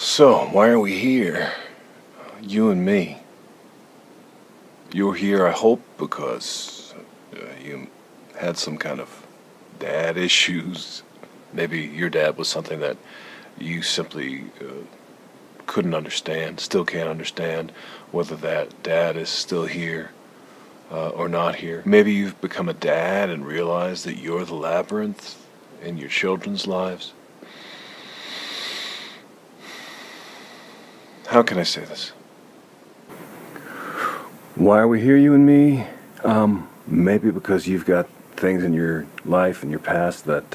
So, why are we here? You and me. You're here, I hope, because you had some kind of dad issues. Maybe your dad was something that you simply couldn't understand, still can't understand, whether that dad is still here or not here. Maybe you've become a dad and realized that you're the labyrinth in your children's lives. How can I say this? Why are we here, you and me? Maybe because you've got things in your life and your past that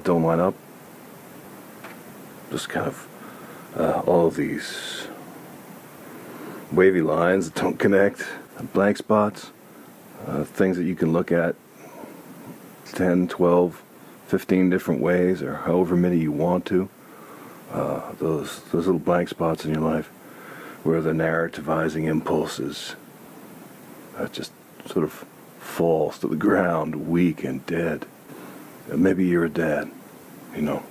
don't line up. Just kind of all of these wavy lines that don't connect, blank spots, things that you can look at 10, 12, 15 different ways, or however many you want to. Those little blank spots in your life where the narrativizing impulses just sort of falls to the ground, weak and dead. Maybe you're a dad, you know,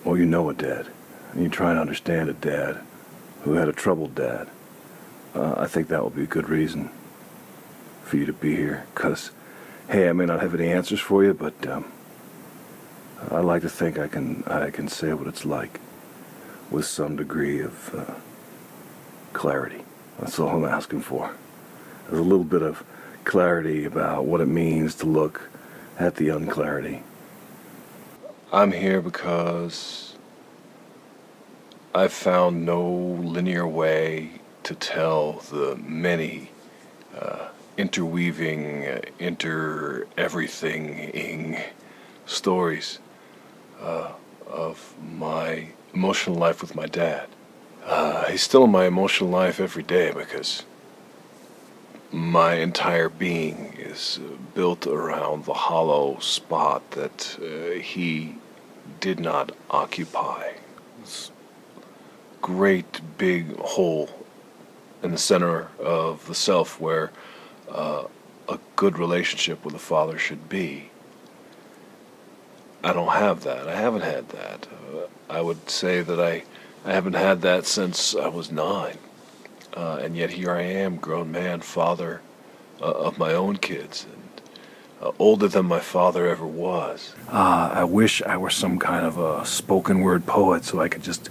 or you know a dad, and you're trying to understand a dad who had a troubled dad. I think that will be a good reason for you to be here, because, hey, I may not have any answers for you, but I like to think I can say what it's like with some degree of clarity. That's all I'm asking for. There's a little bit of clarity about what it means to look at the unclarity. I'm here because I've found no linear way to tell the many interweaving, inter-everything-ing stories of my emotional life with my dad. He's still in my emotional life every day because my entire being is built around the hollow spot that he did not occupy. This great big hole in the center of the self where a good relationship with a father should be. I don't have that. I haven't had that. I would say that I haven't had that since I was 9. And yet here I am, grown man, father of my own kids, and older than my father ever was. I wish I were some kind of a spoken word poet so I could just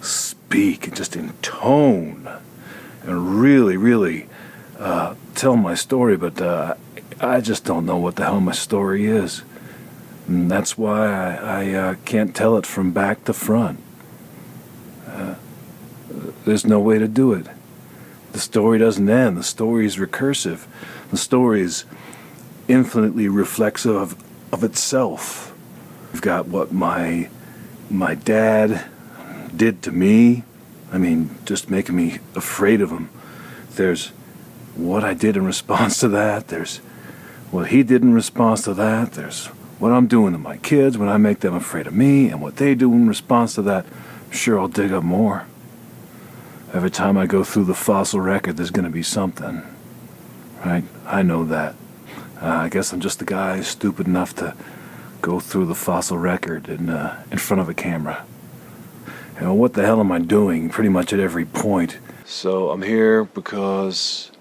speak and just intone and really tell my story, but I just don't know what the hell my story is. And that's why I can't tell it from back to front. There's no way to do it. The story doesn't end. The story is recursive. The story is infinitely reflexive of itself. We've got what my dad did to me. I mean, just making me afraid of him. There's what I did in response to that. There's what he did in response to that. There's what I'm doing to my kids when I make them afraid of me, and what they do in response to that. I'm sure I'll dig up more. Every time I go through the fossil record, there's going to be something. Right? I know that. I guess I'm just the guy stupid enough to go through the fossil record in front of a camera. You know, what the hell am I doing pretty much at every point? So I'm here because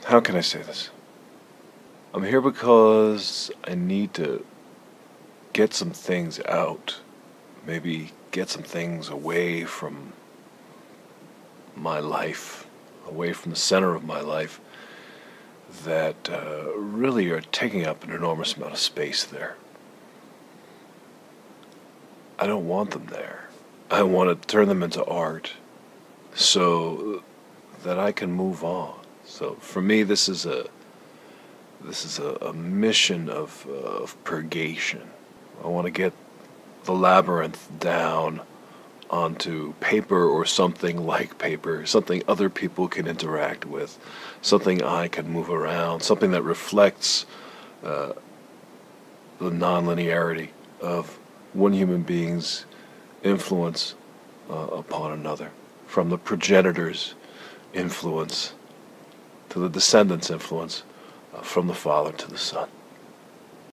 how can I say this? I'm here because I need to get some things out. Maybe get some things away from my life, away from the center of my life, that really are taking up an enormous amount of space there. I don't want them there. I want to turn them into art so that I can move on. So for me, this is a mission of purgation. I want to get the labyrinth down onto paper, or something like paper, something other people can interact with, something I can move around, something that reflects the non-linearity of one human being's influence upon another, from the progenitors influence, to the descendants' influence from the Father to the Son.